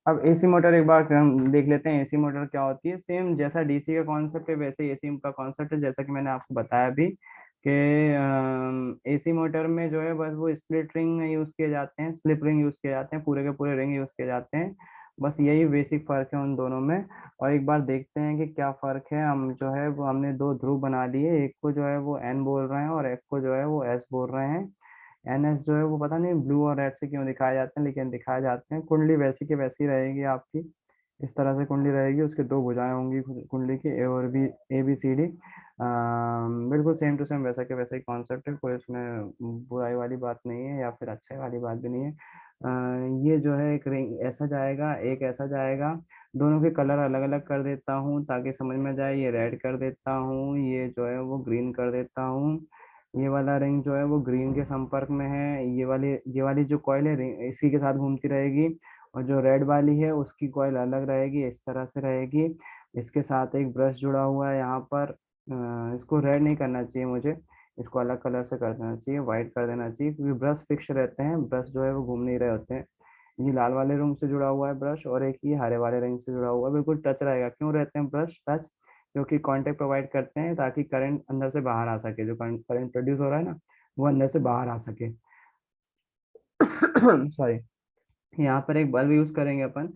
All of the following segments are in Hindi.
अब एसी मोटर एक बार हम देख लेते हैं, एसी मोटर क्या होती है। सेम जैसा डीसी का कॉन्सेप्ट है वैसे ही एसी का कॉन्सेप्ट है, जैसा कि मैंने आपको बताया भी कि एसी मोटर में जो है बस वो स्प्लिट रिंग यूज किए जाते हैं, स्लिप रिंग यूज किए जाते हैं, पूरे के पूरे रिंग यूज किए जाते हैं। बस यही बेसिक फर्क है उन दोनों में। और एक बार देखते हैं कि क्या फर्क है। हम जो है वो हमने दो ध्रुव बना लिए, एक को जो है वो एन बोल रहे हैं और एक को जो है वो एस बोल रहे हैं। एनएस जो है वो पता नहीं ब्लू और रेड से क्यों दिखाए जाते हैं, लेकिन दिखाए जाते हैं। कुंडली वैसी की वैसी रहेगी आपकी, इस तरह से कुंडली रहेगी, उसके दो भुजाएं होंगी कुंडली की, ए और B, A B C D. बिल्कुल सेम टू सेम वैसा के वैसा ही कॉन्सेप्ट है, कोई उसमें बुराई वाली बात नहीं है या फिर अच्छाई वाली बात भी नहीं है। ये जो है एक रिंग ऐसा जाएगा, एक ऐसा जाएगा। दोनों के कलर अलग अलग कर देता हूँ ताकि समझ में जाए। ये रेड कर देता हूँ, ये जो है वो ग्रीन कर देता हूँ। ये वाला रिंग जो है वो ग्रीन के संपर्क में है, ये वाली जो कॉइल है रिंग इसी के साथ घूमती रहेगी। और जो रेड वाली है उसकी कॉइल अलग रहेगी, इस तरह से रहेगी। इसके साथ एक ब्रश जुड़ा हुआ है यहाँ पर। इसको रेड नहीं करना चाहिए मुझे, इसको अलग कलर से कर देना चाहिए, वाइट कर देना चाहिए, क्योंकि ब्रश फिक्स रहते हैं, ब्रश जो है वो घूम नहीं रहे होते हैं। ये लाल वाले रिंग से जुड़ा हुआ है ब्रश, और एक ये हरे वाले रिंग से जुड़ा हुआ है। बिल्कुल टच रहेगा। क्यों रहते हैं ब्रश टच? क्योंकि कांटेक्ट प्रोवाइड करते हैं ताकि करंट अंदर से बाहर आ सके, जो करंट प्रोड्यूस हो रहा है ना वो अंदर से बाहर आ सके। सॉरी। यहाँ पर एक बल्ब यूज करेंगे अपन।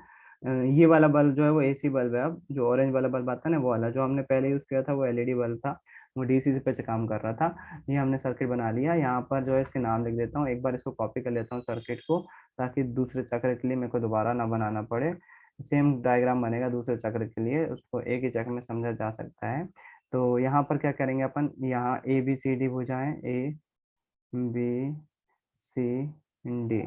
ये वाला बल्ब जो है वो एसी बल्ब है। अब जो ऑरेंज वाला बल्ब आता है ना वो वाला, जो हमने पहले यूज किया था वो एलईडी बल्ब था, वो डीसी पे से काम कर रहा था। ये हमने सर्किट बना लिया। यहाँ पर जो है इसके नाम लिख देता हूँ, एक बार इसको कॉपी कर लेता हूँ सर्किट को, ताकि दूसरे चक्र के लिए मेरे को दोबारा ना बनाना पड़े। सेम डायग्राम बनेगा दूसरे चक्र के लिए, उसको एक ही चक्र में समझा जा सकता है। तो यहाँ पर क्या करेंगे अपन, यहाँ ए बी सी डी भुजाएं, ए बी सी डी।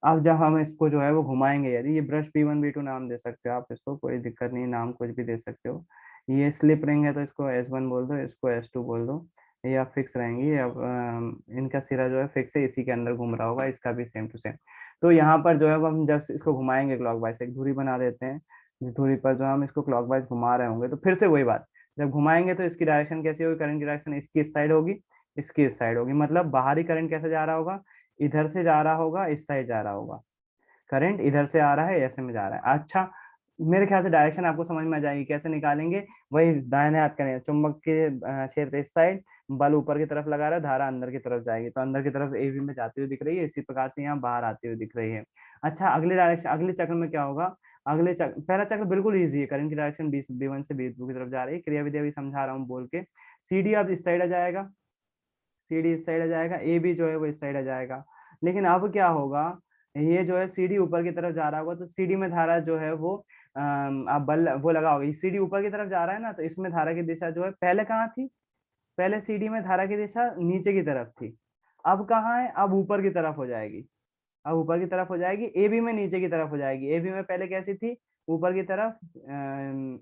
अब जब हम इसको जो है वो घुमाएंगे, यदि ये ब्रश B1 B2 नाम दे सकते हो आप इसको, कोई दिक्कत नहीं, नाम कुछ भी दे सकते हो। ये स्लिप रिंग है तो इसको S1 बोल दो, इसको S2 बोल दो। ये अब फिक्स रहेंगी। अब इनका सिरा जो है फिक्स है, इसी के अंदर घूम रहा होगा, इसका भी सेम टू सेम। तो यहाँ पर जो है वो हम जब इसको घुमाएंगे क्लॉकवाइज, एक धुरी बना देते हैं, जिस धुरी पर जो हम इसको क्लॉकवाइज घुमा रहे होंगे, तो फिर से वही बात, जब घुमाएंगे तो इसकी डायरेक्शन कैसी होगी, करंट की डायरेक्शन इसकी इस साइड होगी, इसकी इस साइड होगी। मतलब बाहरी करंट कैसे जा रहा होगा, इधर से जा रहा होगा, इस साइड जा रहा होगा। करंट इधर से आ रहा है, ऐसे में जा रहा है। अच्छा, मेरे ख्याल से डायरेक्शन आपको समझ में आ जाएगी कैसे निकालेंगे। वही दाहिने हाथ का नियम, चुंबक के क्षेत्र इस साइड, बल ऊपर की तरफ लगा रहा है, धारा अंदर की तरफ जाएगी, तो अंदर की तरफ एबी में जाती हुई दिख रही है, इसी प्रकार से यहाँ बाहर आती हुई दिख रही है। अच्छा, अगले डायरेक्शन, अगले चक्र में क्या होगा। अगले चक्र, पहला चक्र बिल्कुल ईजी है, करंट की डायरेक्शन B1 से B2 की तरफ जा रही है, क्रिया विधि अभी समझा रहा हूँ बोल के। CD अब इस साइड आ जाएगा, CD इस साइड आ जाएगा, ए बी जो है वो इस साइड आ जाएगा। लेकिन अब क्या होगा, ये जो है CD ऊपर की तरफ जा रहा होगा, तो CD में धारा जो है वो आप बल वो लगाओगे, CD ऊपर की तरफ जा रहा है ना, तो इसमें धारा की दिशा जो है पहले कहाँ थी, पहले CD में धारा की दिशा नीचे की तरफ थी। अब कहाँ है, अब ऊपर की तरफ हो जाएगी। अब ऊपर की तरफ हो जाएगी, AB में नीचे की तरफ हो जाएगी। AB में पहले कैसी थी, ऊपर की तरफ,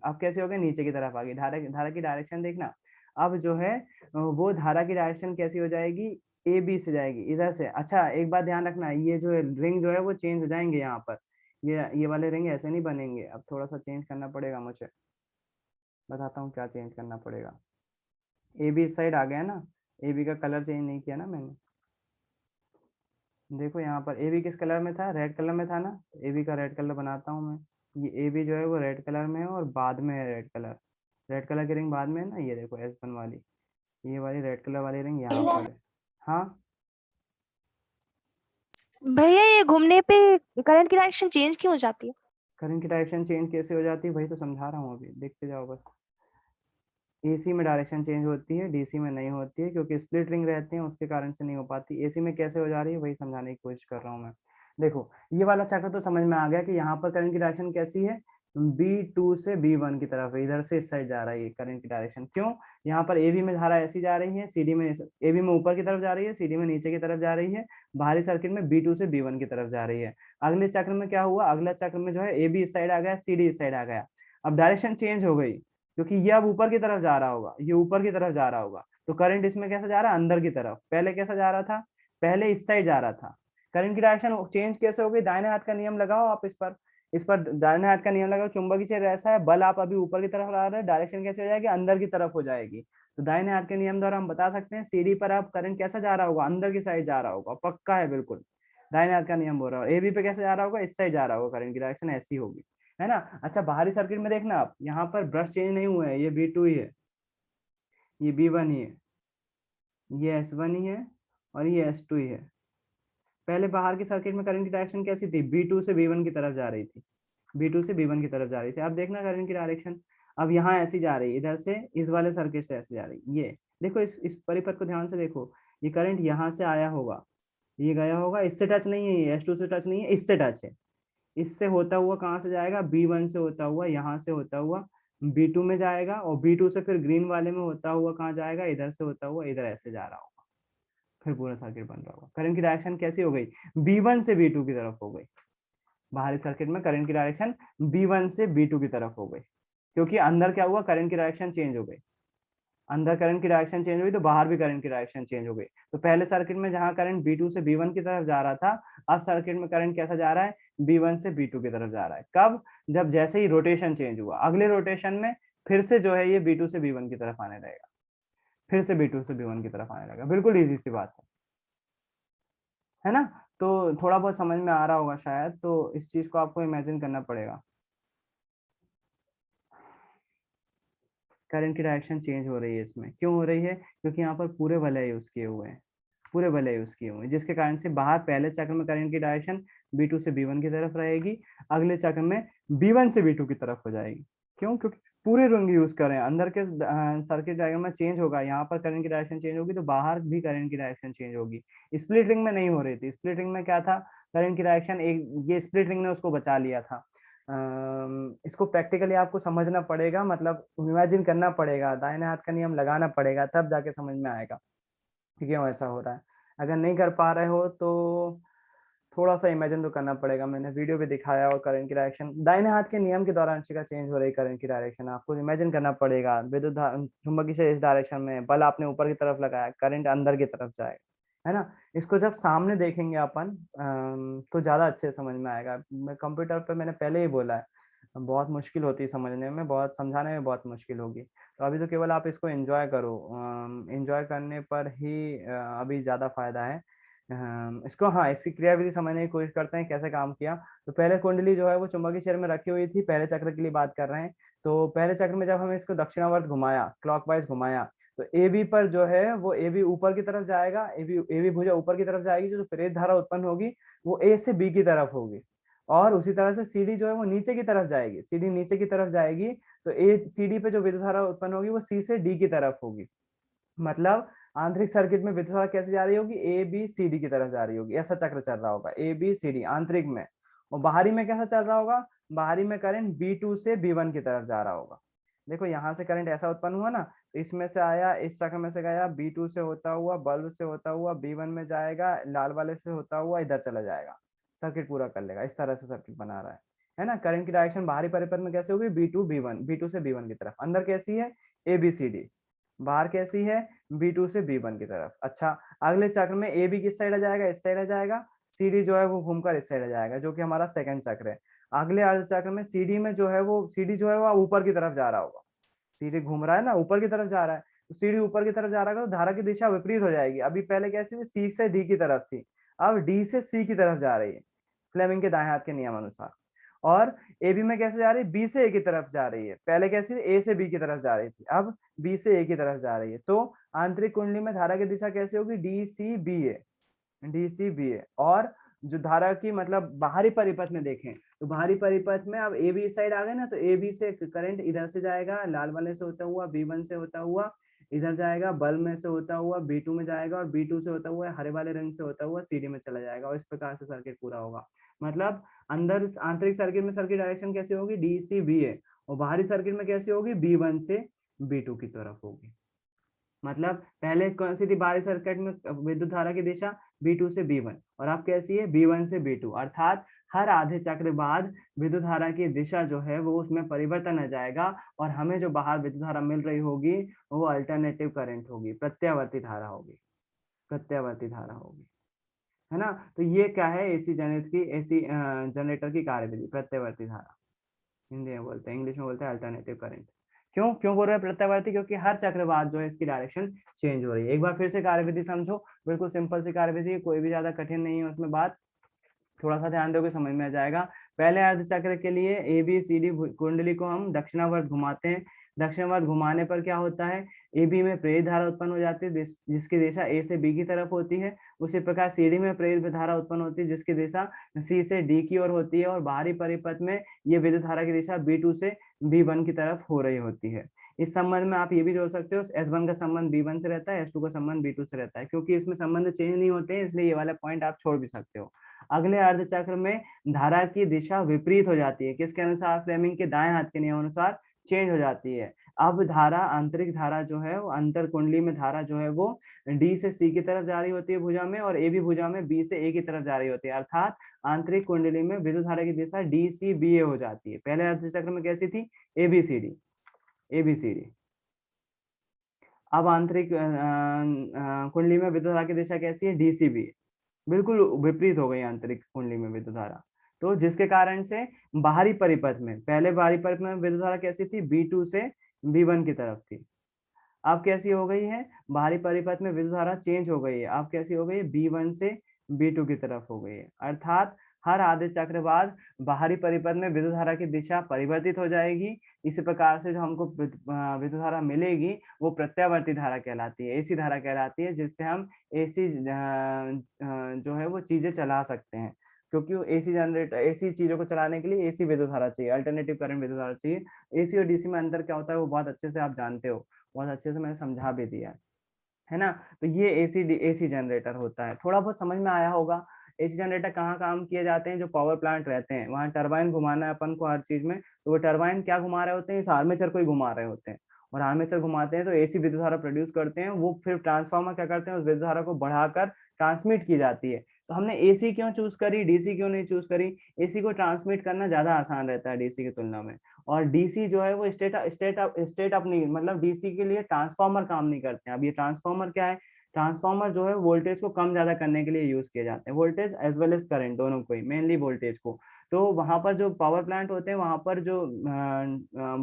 अब कैसे हो गई, नीचे की तरफ आ गई। धारा धारा की डायरेक्शन देखना। अब जो है वो धारा की डायरेक्शन कैसी हो जाएगी, AB से जाएगी इधर से। अच्छा, एक बात ध्यान रखना, ये जो है रिंग जो है वो चेंज हो जाएंगे यहाँ पर। ये वाले रिंग ऐसे नहीं बनेंगे, अब थोड़ा सा चेंज करना पड़ेगा मुझे। बताता हूँ क्या चेंज करना पड़ेगा। AB इस साइड आ गया ना, AB का कलर चेंज नहीं किया ना मैंने। देखो यहाँ पर AB किस कलर में था, रेड कलर में था ना, AB का रेड कलर बनाता हूँ मैं। ये AB जो है वो रेड कलर में है, और बाद में है रेड कलर। रेड कलर की रिंग बाद में है ना, ये देखो S1 वाली, ये वाली रेड कलर वाली रिंग यहाँ पर है। हाँ, भैया ये घूमने पे करंट की डायरेक्शन चेंज क्यों हो जाती है? करंट की डायरेक्शन चेंज कैसे हो जाती है, वही तो समझा रहा हूँ, अभी देखते जाओ बस। AC में डायरेक्शन चेंज होती है, DC में नहीं होती है, क्योंकि स्प्लिट रिंग रहते हैं उसके कारण से नहीं हो पाती। AC में कैसे हो जा रही है वही समझाने की कोशिश कर रहा हूँ मैं। देखो, ये वाला चक्र तो समझ में आ गया कि यहाँ पर करंट की डायरेक्शन कैसी है, B2 से B1 की तरफ है, इधर से इस साइड जा रही है करंट की डायरेक्शन। क्यों, यहाँ पर AB में धारा ऐसी जा रही है, CD में, AB में ऊपर की तरफ जा रही है, CD में नीचे की तरफ जा रही है, बाहरी सर्किट में B2 से B1 की तरफ जा रही है। अगले चक्र में क्या हुआ, अगला चक्र में जो है AB इस साइड आ गया, CD इस साइड आ गया। अब डायरेक्शन चेंज हो गई, क्योंकि ये अब ऊपर की तरफ जा रहा होगा, ये ऊपर की तरफ जा रहा होगा, तो करंट इसमें कैसा जा रहा है, अंदर की तरफ। पहले कैसा जा रहा था, पहले इस साइड जा रहा था। करंट की डायरेक्शन चेंज कैसे हो गई, दाहिने हाथ का नियम लगाओ आप इस पर दाहिने हाथ का नियम लगाओ। चुंबकीय क्षेत्र ऐसा है, बल आप अभी ऊपर की तरफ ला रहे हैं, डायरेक्शन कैसे हो जाएगी, अंदर की तरफ हो जाएगी। तो दाहिने हाथ के नियम द्वारा हम बता सकते हैं, सीडी पर आप करंट कैसा जा रहा होगा, अंदर की साइड जा रहा होगा, पक्का है बिल्कुल। दाहिने हाथ का नियम बोल रहा है। ए बी पे कैसे जा रहा होगा, इस साइड जा रहा होगा, करंट की डायरेक्शन ऐसी होगी, है ना। अच्छा बाहरी सर्किट में देखना आप, यहाँ पर ब्रश चेंज नहीं हुए हैं, ये B2 ही है, ये B1 ही है, ये S1 ही है, और ये S2 ही है। पहले बाहर की सर्किट में करंट की डायरेक्शन कैसी थी, B2 से B1 की तरफ जा रही थी, B2 से B1 की तरफ जा रही थी। अब देखना करंट की डायरेक्शन, अब यहाँ ऐसी जा रही है, इधर से इस वाले सर्किट से ऐसे जा रही है। ये देखो, इस परिपथ को ध्यान से देखो, ये करंट यहाँ से आया होगा, ये गया होगा, इससे टच नहीं है, ये S2 से टच नहीं है, इससे टच है। इससे होता हुआ कहाँ से जाएगा, B1 से होता हुआ, यहाँ से होता हुआ B2 में जाएगा, और B2 से फिर ग्रीन वाले में होता हुआ कहाँ जाएगा, इधर से होता हुआ इधर ऐसे जा रहा होगा, फिर पूरा सर्किट बन रहा होगा। करंट की डायरेक्शन कैसी हो गई, B1 से B2 की तरफ हो गई। बाहरी सर्किट में करंट की डायरेक्शन B1 से B2 की तरफ हो गई, क्योंकि अंदर क्या हुआ, करंट की डायरेक्शन चेंज हो गई। अंदर करंट की डायरेक्शन चेंज हुई तो बाहर भी करंट की डायरेक्शन चेंज हो गई। तो पहले सर्किट में जहां करंट B2 से B1 की तरफ जा रहा था, अब सर्किट में करंट कैसा जा रहा है, B1 से B2 की तरफ जा रहा है। कब, जब जैसे ही रोटेशन चेंज हुआ, अगले रोटेशन में फिर से जो है ये B2 से B1 की तरफ आने लगेगा, फिर से B2 से B1 की तरफ आने लगेगा। बिल्कुल ईजी सी बात है ना। तो थोड़ा बहुत समझ में आ रहा होगा शायद, तो इस चीज को आपको इमेजिन करना पड़ेगा। करंट की डायरेक्शन चेंज हो रही है इसमें, क्यों हो रही है, क्योंकि यहाँ पर पूरे वलय यूज किए हुए हैं, पूरे वलय यूज किए हुए हैं, जिसके कारण से बाहर पहले चक्र में करंट की डायरेक्शन B2 से B1 की तरफ रहेगी, अगले चक्र में B1 से B2 की तरफ हो जाएगी। क्यों, क्योंकि पूरे रंग यूज कर रहे हैं। अंदर के सर्किट डायग्राम में चेंज होगा, यहाँ पर करंट की डायरेक्शन चेंज होगी तो बाहर भी करंट की डायरेक्शन चेंज होगी। स्प्लिट रिंग में नहीं हो रही थी, स्प्लिट रिंग में क्या था, करंट की डायरेक्शन एक, ये स्प्लिट रिंग ने उसको बचा लिया था। इसको प्रैक्टिकली आपको समझना पड़ेगा, मतलब इमेजिन करना पड़ेगा, दाहिने हाथ का नियम लगाना पड़ेगा, तब जाके समझ में आएगा कि क्यों ऐसा हो रहा है। अगर नहीं कर पा रहे हो तो थोड़ा सा इमेजिन तो करना पड़ेगा। मैंने वीडियो भी दिखाया, और करंट की डायरेक्शन दाहिने हाथ के नियम के दौरान का चेंज हो रही करंट की डायरेक्शन आपको इमेजिन करना पड़ेगा। विद्युत चुंबकीय से इस डायरेक्शन में, बल आपने ऊपर की तरफ लगाया, करंट अंदर की तरफ जाएगा, है ना। इसको जब सामने देखेंगे अपन तो ज्यादा अच्छे समझ में आएगा। मैं कंप्यूटर पे मैंने पहले ही बोला है, बहुत मुश्किल होती है समझने में, बहुत समझाने में बहुत मुश्किल होगी। तो अभी तो केवल आप इसको एंजॉय करो, एंजॉय करने पर ही अभी ज्यादा फायदा है। इसको, हाँ, इसकी क्रियाविधि समझने की कोशिश करते हैं कैसे काम किया। तो पहले कुंडली जो है वो चुंबकीय क्षेत्र में रखी हुई थी, पहले चक्र के लिए बात कर रहे हैं। तो पहले चक्र में जब हमें इसको दक्षिणावर्त घुमाया, क्लॉकवाइज घुमाया, तो ए बी पर जो है वो ए बी ऊपर की तरफ जाएगा, ए बी भुजा ऊपर की तरफ जाएगी, जो प्रेरित धारा उत्पन्न होगी वो ए से बी की तरफ होगी। और उसी तरह से सी डी जो है वो नीचे की तरफ जाएगी, सी डी नीचे की तरफ जाएगी, तो ए सी डी पे जो विद्युत धारा उत्पन्न होगी वो सी से डी की तरफ होगी। मतलब आंतरिक सर्किट में विद्युत धारा कैसे जा रही होगी, ए बी सी डी की तरफ जा रही होगी, ऐसा चक्र चल रहा होगा, ए बी सी डी आंतरिक में। और बाहरी में कैसा चल रहा होगा, बाहरी में करंट B2 से B1 की तरफ जा रहा होगा। देखो यहाँ से करंट ऐसा उत्पन्न हुआ ना, तो इसमें से आया, इस चक्र में से गया, B2 से होता हुआ, बल्ब से होता हुआ B1 में जाएगा, लाल वाले से होता हुआ इधर चला जाएगा, सर्किट पूरा कर लेगा। इस तरह से सर्किट बना रहा है ना। करंट की डायरेक्शन बाहरी परिपथ में कैसे होगी, B2 से B1 की तरफ। अंदर कैसी है, ABCD। बाहर कैसी है, B2 से B1 की तरफ। अच्छा, अगले चक्र में ए बी किस साइड आ जाएगा, इस साइड आ जाएगा, सी डी जो है वो घूमकर इस साइड आ जाएगा, जो कि हमारा सेकंड चक्र है। अगले अर्ध चक्र में सी डी में जो है वो, सी डी जो है वो ऊपर की तरफ जा रहा होगा, सी डी घूम रहा है ना, ऊपर की तरफ जा रहा है, तो सी डी ऊपर की तरफ जा रहा है तो धारा की दिशा विपरीत हो जाएगी। अभी पहले कैसी थी, सी से डी की तरफ थी, अब डी से सी की तरफ जा रही है, फ्लेमिंग के दाएं हाथ के नियम अनुसार। और ए बी में कैसे जा रही है, बी से ए की तरफ जा रही है, पहले कैसी थी, ए से बी की तरफ जा रही थी, अब बी से ए की तरफ जा रही है। तो आंतरिक कुंडली में धारा की दिशा कैसे होगी, डी सी बी ए। और जो धारा की, मतलब बाहरी परिपथ में देखें, तो बाहरी परिपथ में अब ए बी इस साइड आ गए ना, तो ए बी से करंट इधर से जाएगा, लाल वाले से होता हुआ, B1 से होता हुआ इधर जाएगा, बल्ब में से होता हुआ B2 में जाएगा, और B2 से होता हुआ हरे वाले रंग से होता हुआ CD में चला जाएगा, और इस प्रकार से सर्किट पूरा होगा। मतलब अंदर आंतरिक सर्किट में सर्किट डायरेक्शन कैसी होगी, DCBA, और बाहरी सर्किट में कैसी होगी, B1 से B2 की तरफ होगी। मतलब पहले कौन सी थी बाहरी सर्किट में विद्युत धारा की दिशा, B2 से B1, और अब कैसी है, B1 से B2। अर्थात हर आधे चक्र बाद विद्युत धारा की दिशा जो है वो उसमें परिवर्तन आ जाएगा, और हमें जो बाहर विद्युत धारा मिल रही होगी वो अल्टरनेटिव करंट होगी, प्रत्यावर्ती धारा होगी, प्रत्यावर्ती धारा होगी, है ना। तो ये क्या है, एसी जनरेटर की कार्यविधि, प्रत्यावर्ती धारा, हिंदी में बोलते हैं, इंग्लिश में बोलते हैं अल्टरनेटिव करंट। क्यों क्यों बोल रहे हैं प्रत्यावर्ती, क्योंकि हर चक्र बाद जो है इसकी डायरेक्शन चेंज हो रही है। एक बार फिर से कार्यविधि समझो, बिल्कुल सिंपल सी कार्यविधि, कोई भी ज्यादा कठिन नहीं है उसमें बात। थोड़ा सा ध्यान दोगे समझ में आ जाएगा। पहले अर्ध चक्र के लिए ए बी सी डी कुंडली को हम दक्षिणावर्त घुमाते हैं। दक्षिणावर्त घुमाने पर क्या होता है, ए बी में प्रेरित धारा उत्पन्न हो जाती है जिसकी दिशा ए से बी की तरफ होती है। उसी प्रकार सी डी में प्रेरित धारा उत्पन्न होती है जिसकी दिशा सी से डी की ओर होती है, और बाहरी परिपथ में ये विद्युत धारा की दिशा बी2 से बी1 की तरफ हो रही होती है। इस संबंध में आप ये भी जोड़ सकते हो, S1 का संबंध B1 से रहता है, S2 का संबंध B2 से रहता है। क्योंकि इसमें संबंध चेंज नहीं होते हैं, इसलिए ये वाला पॉइंट आप छोड़ भी सकते हो। अगले अर्धचक्र में धारा की दिशा विपरीत हो जाती है, किसके अनुसार, फ्लेमिंग के दाएं हाथ के नियम अनुसार चेंज हो जाती है। अब धारा, आंतरिक धारा जो है, वो अंतर कुंडली में धारा जो है वो डी से सी की तरफ जा रही होती है भुजा में, और ए बी भुजा में बी से ए की तरफ जा रही होती है। अर्थात आंतरिक कुंडली में विद्युत धारा की दिशा डी सी बी ए हो जाती है। पहले अर्धचक्र में कैसी थी, A B C D, A B C D. अब आंतरिक कुंडली में विद्युत धारा की दिशा कैसी है, डी सी बी, बिल्कुल विपरीत हो गई आंतरिक कुंडली में विद्युत धारा। तो जिसके कारण से बाहरी परिपथ में, पहले बाहरी परिपथ में विद्युत धारा कैसी थी, B2 से B1 की तरफ थी। अब कैसी हो गई है, बाहरी परिपथ में विद्युत धारा चेंज हो गई है, अब कैसी हो गई है, B1 से B2 की तरफ हो गई है। अर्थात हर आधे चक्र बाद बाहरी परिपथ में विद्युत धारा की दिशा परिवर्तित हो जाएगी। इसी प्रकार से जो हमको विद्युत धारा मिलेगी वो प्रत्यावर्ती धारा कहलाती है, एसी धारा कहलाती है, जिससे हम एसी जो है वो चीजें चला सकते हैं। क्योंकि एसी जनरेटर, एसी चीजों को चलाने के लिए एसी विद्युत धारा चाहिए, अल्टरनेटिव करंट विद्युत धारा चाहिए। एसी और डीसी में अंतर क्या होता है वो बहुत अच्छे से आप जानते हो, बहुत अच्छे से मैंने समझा भी दिया है ना। तो ये एसी जनरेटर होता है, थोड़ा बहुत समझ में आया होगा। एसी जनरेटर कहाँ काम किए जाते हैं, जो पावर प्लांट रहते हैं वहाँ टरबाइन घुमाना है अपन को हर चीज में, तो वो टरबाइन क्या घुमा रहे होते हैं, इस आर्मेचर को ही घुमा रहे होते हैं, और आर्मेचर घुमाते हैं तो एसी विद्युत धारा प्रोड्यूस करते हैं। वो फिर ट्रांसफार्मर क्या करते हैं, उस विद्युत धारा को बढ़ाकर ट्रांसमिट की जाती है। तो हमने एसी क्यों चूज करी, डीसी क्यों नहीं चूज करी, एसी को ट्रांसमिट करना ज्यादा आसान रहता है डीसी की तुलना में। और डीसी जो है वो स्टेट अप नहीं, मतलब डीसी के लिए ट्रांसफार्मर काम नहीं करते हैं। अब ये ट्रांसफार्मर क्या है, ट्रांसफार्मर जो है वोल्टेज को कम ज्यादा करने के लिए यूज किए जाते हैं, voltage as well as current दोनों को ही, मेनली वोल्टेज को। तो वहां पर जो पावर प्लांट होते हैं वहां पर जो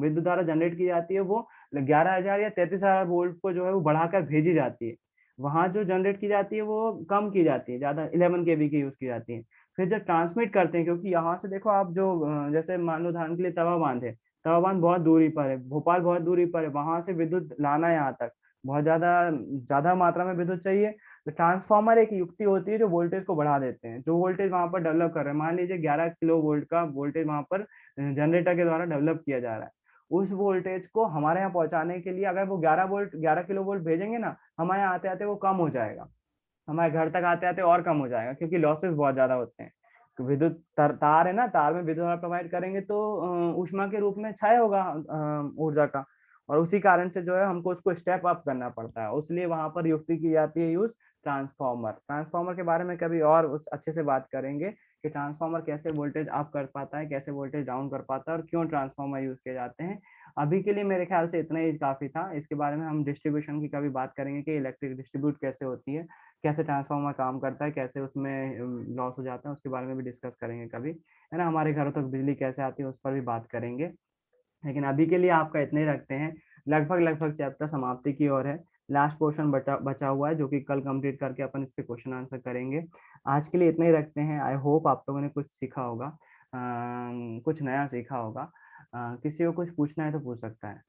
विद्युत धारा जनरेट की जाती है वो 11,000 या 33,000 वोल्ट को जो है वो बढ़ाकर भेजी जाती है। वहां जो जनरेट की जाती है वो कम की जाती है, ज्यादा 11 केवी की यूज की जाती है। फिर जब ट्रांसमिट करते हैं, क्योंकि यहाँ से देखो आप जो जैसे मान लो उदाहरण के लिए तवा बांध है, तवा बांध बहुत दूरी पर है, भोपाल बहुत दूरी पर है, वहां से विद्युत लाना है यहाँ तक, बहुत ज्यादा ज्यादा मात्रा में विद्युत चाहिए। तो ट्रांसफार्मर एक युक्ति होती है जो वोल्टेज को बढ़ा देते हैं, जो वोल्टेज वहां पर डेवलप कर रहे हैं, मान लीजिए 11 किलो वोल्ट का वोल्टेज वहां पर जनरेटर के द्वारा डेवलप किया जा रहा है। उस वोल्टेज को हमारे यहाँ पहुंचाने के लिए अगर वो 11 किलो वोल्ट भेजेंगे ना, हमारे यहाँ आते आते वो कम हो जाएगा, हमारे घर तक आते आते और कम हो जाएगा, क्योंकि लॉसेस बहुत ज्यादा होते हैं। तो विद्युत तार है ना, तार में विद्युत धारा प्रोवाइड करेंगे तो ऊष्मा के रूप में क्षय होगा ऊर्जा का, और उसी कारण से जो है हमको उसको स्टेप अप करना पड़ता है, इसलिए वहां पर युक्ति की जाती है यूज ट्रांसफार्मर। ट्रांसफार्मर के बारे में कभी और अच्छे से बात करेंगे कि ट्रांसफार्मर कैसे वोल्टेज अप कर पाता है, कैसे वोल्टेज डाउन कर पाता है, और क्यों ट्रांसफार्मर यूज किए जाते हैं। अभी के लिए मेरे ख्याल से इतना ही काफी था। इसके बारे में हम डिस्ट्रीब्यूशन की कभी बात करेंगे कि इलेक्ट्रिक डिस्ट्रीब्यूट कैसे होती है, कैसे ट्रांसफार्मर काम करता है, कैसे उसमें लॉस हो जाता है, उसके बारे में भी डिस्कस करेंगे कभी, है ना। हमारे घरों तक बिजली कैसे आती है उस पर भी बात करेंगे। लेकिन अभी के लिए आपका इतने ही रखते हैं। लगभग लगभग चैप्टर समाप्ति की ओर है, लास्ट पोर्शन बचा हुआ है जो कि कल कंप्लीट करके अपन इसके क्वेश्चन आंसर करेंगे। आज के लिए इतना ही रखते हैं। आई होप आप लोगों ने कुछ सीखा होगा, कुछ नया सीखा होगा। किसी को कुछ पूछना है तो पूछ सकता है।